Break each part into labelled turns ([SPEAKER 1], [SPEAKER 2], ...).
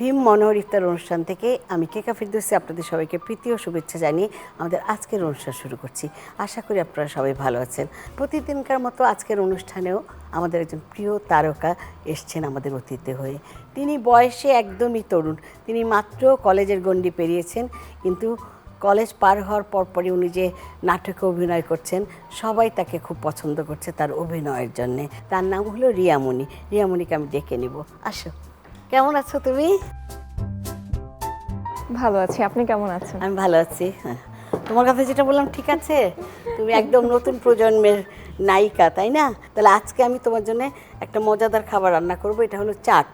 [SPEAKER 1] ভীম মনোহর ইফতার অনুষ্ঠান থেকে আমি কেকা ফিরদৌসী আপনাদের সবাইকে প্রীতি ও শুভেচ্ছা জানিয়ে আমাদের আজকের অনুষ্ঠান শুরু করছি। আশা করি আপনারা সবাই ভালো আছেন। প্রতিদিনকার মতো আজকের অনুষ্ঠানেও আমাদের একজন প্রিয় তারকা এসছেন আমাদের অতিথি হয়ে। তিনি বয়সে একদমই তরুণ, তিনি মাত্র কলেজের গণ্ডি পেরিয়েছেন, কিন্তু কলেজ পার হওয়ার পরপরই উনি যে নাটকে অভিনয় করছেন সবাই তাকে খুব পছন্দ করছে তার অভিনয়ের জন্যে। তার নাম হলো রিয়ামণি। রিয়ামণিকে আমি ডেকে নেব, আসো। কেমন আছো তুমি?
[SPEAKER 2] ভালো আছি, আপনি কেমন আছেন?
[SPEAKER 1] আমি ভালো আছি। হ্যাঁ, তোমার কথা যেটা বললাম ঠিক আছে? তুমি একদম নতুন প্রজন্মের নায়িকা, তাই না? তাহলে আজকে আমি তোমার জন্য একটা মজাদার খাবার রান্না করব। এটা হলো চাট,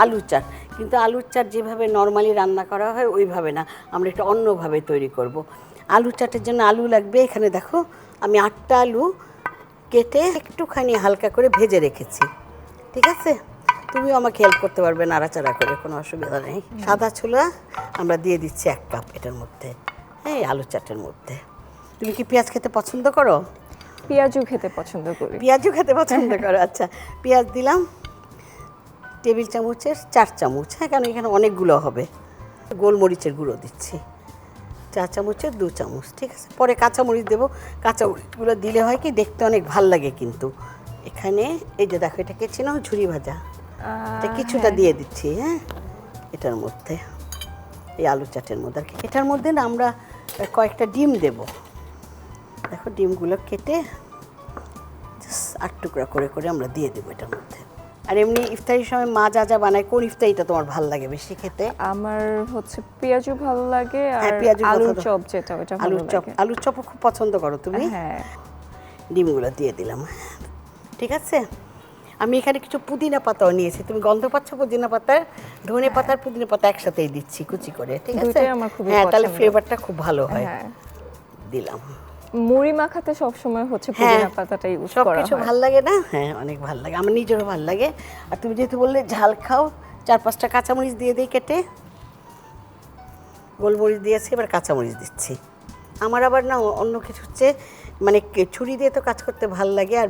[SPEAKER 1] আলু চাট। কিন্তু আলুর চাট যেভাবে নর্মালি রান্না করা হয় ওইভাবে না, আমরা একটা অন্যভাবে তৈরি করব। আলু চাটের জন্য আলু লাগবে। এখানে দেখো আমি 8টা আলু কেটে একটুখানি হালকা করে ভেজে রেখেছি, ঠিক আছে? তুমিও আমাকে হেল্প করতে পারবে নাড়াচাড়া করে, কোনো অসুবিধা নেই। সাদা ছোলা আমরা দিয়ে দিচ্ছি 1 কাপ এটার মধ্যে, হ্যাঁ, আলু চাটের মধ্যে। তুমি কি পেঁয়াজ খেতে পছন্দ করো?
[SPEAKER 2] পেঁয়াজু খেতে পছন্দ করি।
[SPEAKER 1] পেঁয়াজও খেতে পছন্দ করো, আচ্ছা। পেঁয়াজ দিলাম টেবিল চামচের 4 চামচ, হ্যাঁ, কারণ এখানে অনেকগুলো হবে। গোলমরিচের গুঁড়ো দিচ্ছি 4 চামচের 2 চামচ, ঠিক আছে? পরে কাঁচামরিচ দেবো। কাঁচামরিচগুলো দিলে হয় কি দেখতে অনেক ভাল লাগে। কিন্তু এখানে এই যে দেখো, এটা কেচি নাও, ঝুরি ভাজা, এটা কিছুটা দিয়ে দিচ্ছি, হ্যাঁ, এটার মধ্যে, এই আলু চাটের মধ্যে। আর এটার মধ্যে না আমরা কয়েকটা ডিম দেব। দেখো ডিমগুলো কেটে 8 টুকরা করে করে আমরা দিয়ে দেবো এটার মধ্যে। আর এমনি ইফতারির সময় মা যা যা বানায়, কোন ইফতারিটা তোমার ভালো লাগে বেশি খেতে?
[SPEAKER 2] আমার হচ্ছে পেঁয়াজু ভালো লাগে, আর
[SPEAKER 1] পেঁয়াজু
[SPEAKER 2] আলুর চপ, যেটা ওটা ভালো লাগে।
[SPEAKER 1] আলুর চপও খুব পছন্দ করো তুমি?
[SPEAKER 2] হ্যাঁ।
[SPEAKER 1] ডিমগুলো দিয়ে দিলাম, ঠিক আছে? আমি এখানে কিছু পুদিনা পাতাও নিয়েছি। তুমি গন্ধ পাচ্ছ পুদিনা পাতার? ধনে পাতার পুদিনা পাতা একসাথেই দিচ্ছি কুচি করে, ঠিক আছে? হ্যাঁ, তাহলে ফ্লেভারটা খুব ভালো হয়। দিলাম।
[SPEAKER 2] মুড়ি মাখাতে সবসময় হচ্ছে পুদিনা পাতাটা ইউজ করা হয়।
[SPEAKER 1] সবকিছু ভালো লাগে না? হ্যাঁ, অনেক ভালো লাগে, আমার নিজেরও ভালো লাগে। আর তুমি যেহেতু বললে ঝাল খাও, 4-5টা কাঁচামরিচ দিয়ে দিই কেটে। গোলমরিচ দিয়েছি, এবার কাঁচামরিচ দিচ্ছি। আমার আবার না অন্য কিছু হচ্ছে, মানে ছুরি দিয়ে তো কাজ করতে ভাল লাগে, আর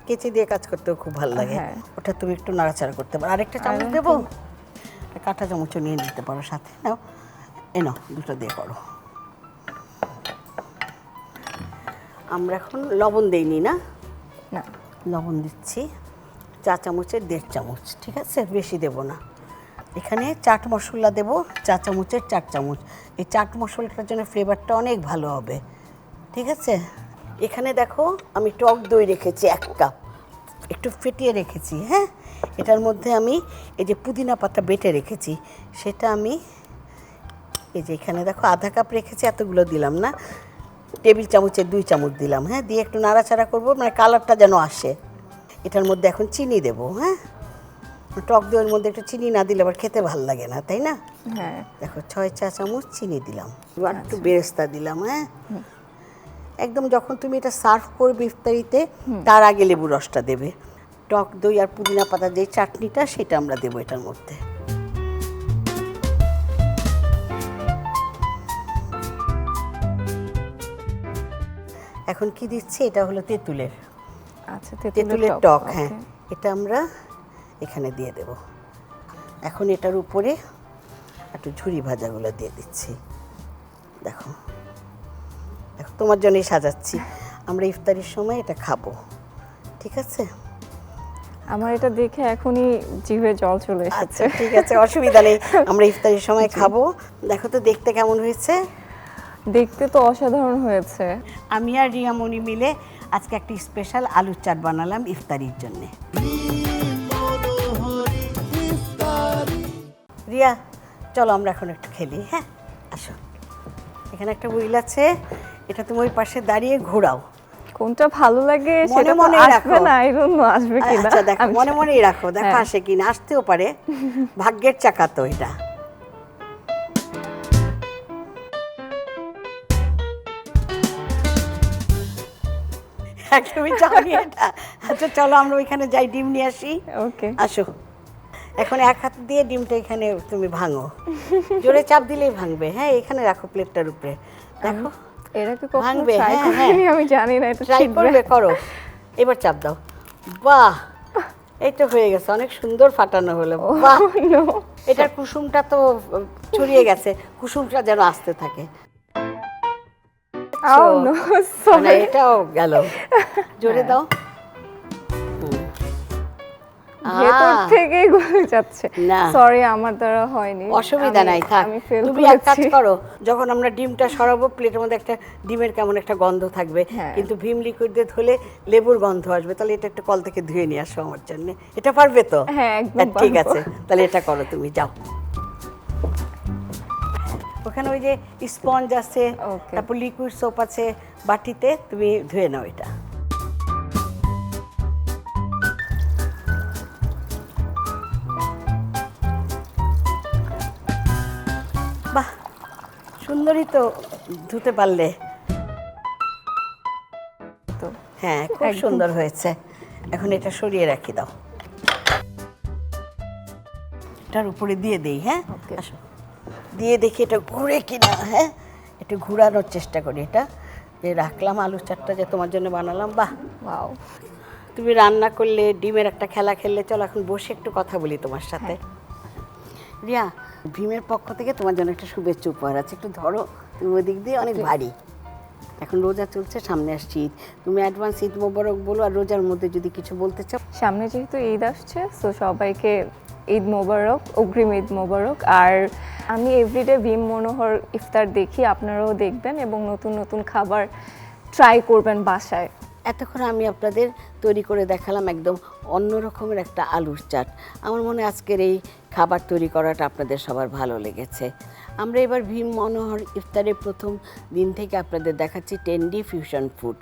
[SPEAKER 1] কেচি দিয়ে কাজ করতেও খুব ভালো লাগে। ওটা তুমি একটু নাড়াচাড়া করতে পারো। আরেকটা চামচ দেবো, কাঁটা চামচও নিয়ে নিতে পারো সাথে। নাও, এ নাও, দুটো দিয়ে করো। আমরা এখন লবণ দেইনি না?
[SPEAKER 2] না,
[SPEAKER 1] লবণ দিচ্ছি 4 চামচের 1.5 চামচ, ঠিক আছে? বেশি দেব না। এখানে চাট মশলা দেব 4 চামচের 4 চামচ। এই চাট মশলাটার জন্য ফ্লেভারটা অনেক ভালো হবে, ঠিক আছে? এখানে দেখো আমি টক দই রেখেছি 1 কাপ, একটু ফেটিয়ে রেখেছি, হ্যাঁ। এটার মধ্যে আমি এই যে পুদিনা পাতা বেটে রেখেছি, সেটা আমি এই যে এখানে দেখো আধা কাপ রেখেছি, এতগুলো দিলাম না, টেবিল চামচের 2 চামচ দিলাম, হ্যাঁ। দিয়ে একটু নাড়াচাড়া করবো, মানে কালারটা যেন আসে। এটার মধ্যে এখন চিনি দেবো, হ্যাঁ। টক দইয়ের মধ্যে একটু চিনি না দিলে আবার খেতে ভালো লাগে না, তাই না?
[SPEAKER 2] হ্যাঁ।
[SPEAKER 1] দেখো 6 চা চামচ চিনি দিলাম, এবার একটু বেরেস্তা দিলাম, হ্যাঁ। একদম যখন তুমি এটা সার্ভ করবে ইফতারিতে, তার আগে লেবু রসটা দেবে। টক দই আর পুদিনা পাতা যে চাটনিটা, সেটা আমরা দেবো এটার মধ্যে। এখন কি দিচ্ছি, এটা হলো তেঁতুলের,
[SPEAKER 2] আচ্ছা,
[SPEAKER 1] তেঁতুলের টক, হ্যাঁ। এটা আমরা এখানে দিয়ে দেব। এখন এটার উপরে একটু ঝুরি ভাজাগুলো দিয়ে দিচ্ছি। দেখো দেখো, তোমার জন্যই সাজাচ্ছি। আমরা ইফতারির সময় এটা খাবো, ঠিক আছে?
[SPEAKER 2] আমার এটা দেখে এখনই জিভে জল চলে এসেছে।
[SPEAKER 1] ঠিক আছে, অসুবিধা নেই, আমরা ইফতারির সময় খাবো। দেখো তো দেখতে কেমন হয়েছে?
[SPEAKER 2] দেখতে তো অসাধারণ হয়েছে।
[SPEAKER 1] আমি আর রিয়ামণি মিলে আজকে একটি স্পেশাল আলুর চাট বানালাম ইফতারির জন্যে। রিয়া, চলো আমরা এখন একটু খেলি, হ্যাঁ? আসো, এখানে একটা হুইল আছে, এটা তুমি ওই পাশে দাঁড়িয়ে ঘোরাও।
[SPEAKER 2] কোনটা ভালো লাগে সেটা
[SPEAKER 1] মনে
[SPEAKER 2] আসবে না, আই ডোন্ট নো আসবে কিনা।
[SPEAKER 1] আচ্ছা দেখো, মনে মনেই রাখো, দেখো আসে কিনা, আসতেও পারে, ভাগ্যের চাকা তো এটা। একদমই চাওনি এটা। আচ্ছা চলো আমরা ওইখানে যাই, ডিম নিয়ে আসি।
[SPEAKER 2] ওকে।
[SPEAKER 1] আসো, এখন এক হাত দিয়ে ডিমটা এখানে তুমি ভাঙো, জোরে চাপ দিলেই ভাঙবে। হ্যাঁ, এখানে রাখো প্লেটটার উপরে, দেখো
[SPEAKER 2] এরা কি কখনো
[SPEAKER 1] ভাঙবে।
[SPEAKER 2] ট্রাই
[SPEAKER 1] হ্যাঁ হ্যাঁ,
[SPEAKER 2] করেনি আমি জানি না এটা
[SPEAKER 1] ট্রাই
[SPEAKER 2] ছিটবে।
[SPEAKER 1] করবে, করো। এবার চাপ দাও। বাহ, এই তো হয়ে গেছে, অনেক সুন্দর ফাটানো হলো। বাহ,
[SPEAKER 2] নো।
[SPEAKER 1] এটার কুসুমটা তো ছড়িয়ে গেছে, কুসুমটা যেন আসতে থাকে।
[SPEAKER 2] আও নো,
[SPEAKER 1] মানে
[SPEAKER 2] সরি।
[SPEAKER 1] এটাও গেল, জোরে দাও।
[SPEAKER 2] ভেতর থেকেই গলে যাচ্ছে।
[SPEAKER 1] না।
[SPEAKER 2] সরি, আমার দ্বারা হয়নি।
[SPEAKER 1] অসুবিধা নাই, থাক।
[SPEAKER 2] আমি ফেল
[SPEAKER 1] তুমি এক কাজ
[SPEAKER 2] করেছি।
[SPEAKER 1] করো, যখন আমরা ডিমটা সরাবো প্লেটের মধ্যে একটা ডিমের কেমন একটা গন্ধ থাকবে,
[SPEAKER 2] হ্যাঁ।
[SPEAKER 1] কিন্তু ভিম লিকুইড দিয়ে ধুলে লেবুর গন্ধ আসবে। তাহলে এটা একটা কল থেকে ধুয়ে নিয়ে আসো আমার জন্য। এটা পারবে তো?
[SPEAKER 2] হ্যাঁ, একদম
[SPEAKER 1] ঠিক
[SPEAKER 2] পারবো।
[SPEAKER 1] আছে, তাহলে এটা করো, তুমি যাও। ওখানে ওই যে স্পঞ্জ আছে,
[SPEAKER 2] Okay.
[SPEAKER 1] তারপর লিকুইড সোপ আছে বাটিতে, তুমি ধুয়ে নাও এটা। বাহ, সুন্দরই তো ধুতে পারলে।
[SPEAKER 2] তো
[SPEAKER 1] হ্যাঁ, খুব
[SPEAKER 2] একদম।
[SPEAKER 1] সুন্দর হয়েছে। এখন এটা সরিয়ে রাখি দাও, এটার উপরে দিয়ে দেই। হ্যাঁ,
[SPEAKER 2] Okay.
[SPEAKER 1] আসো, দিয়ে দেখি এটা ঘুরে কিনা। হ্যাঁ, একটু ঘুরানোর চেষ্টা করি। এটা যে রাখলাম আলু চাটটা যে তোমার জন্য বানালাম। বাহ,
[SPEAKER 2] ওয়াও।
[SPEAKER 1] তুমি রান্না করলে, ডিমের একটা খেলা খেললে। চলো এখন বসে একটু কথা বলি তোমার সাথে। রিয়া, ভীমের পক্ষ থেকে তোমার জন্য একটা শুভেচ্ছা উপহার আছে, একটু ধরো। তুমি ওই দিক দিয়ে অনেক ভারী। এখন রোজা চলছে, সামনে আসছে ঈদ। তুমি অ্যাডভান্স ঈদ মোবারক বলো, আর রোজার মধ্যে যদি কিছু বলতে চাও।
[SPEAKER 2] সামনে যেহেতু ঈদ আসছে, সো সবাইকে ঈদ মোবারক, অগ্রিম ঈদ মোবারক। আর আমি এভরিডে ভীম মনোহর ইফতার দেখি, আপনারাও দেখবেন এবং নতুন নতুন খাবার ট্রাই করবেন বাসায়।
[SPEAKER 1] এতক্ষণ আমি আপনাদের তৈরি করে দেখালাম একদম অন্য রকমের একটা আলুর চাট। আমার মনে হয় আজকের এই খাবার তৈরি করাটা আপনাদের সবার ভালো লেগেছে। আমরা এবার ভীম মনোহর ইফতারের প্রথম দিন থেকে আপনাদের দেখাচ্ছি টেন্ডি ফিউশন ফুড।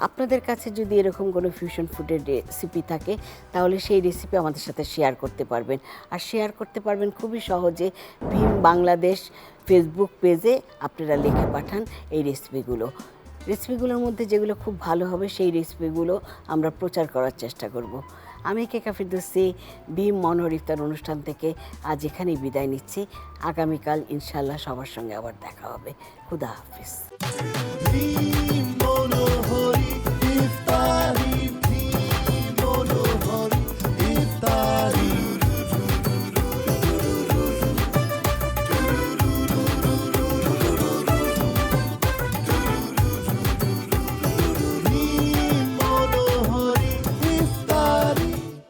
[SPEAKER 1] আপনাদের কাছে যদি এরকম কোনো ফিউশন ফুডের রেসিপি থাকে, তাহলে সেই রেসিপি আমাদের সাথে শেয়ার করতে পারবেন। আর শেয়ার করতে পারবেন খুবই সহজে ভীম বাংলাদেশ ফেসবুক পেজে। আপনারা লিখে পাঠান এই রেসিপিগুলোর মধ্যে যেগুলো খুব ভালো হবে সেই রেসিপিগুলো আমরা প্রচার করার চেষ্টা করব। আমি কেকা ফিরদৌসী ভীম মনোহর ইফতার অনুষ্ঠান থেকে আজ এখানেই বিদায় নিচ্ছি। আগামীকাল ইনশাআল্লাহ সবার সঙ্গে আবার দেখা হবে। খুদা হাফিজ।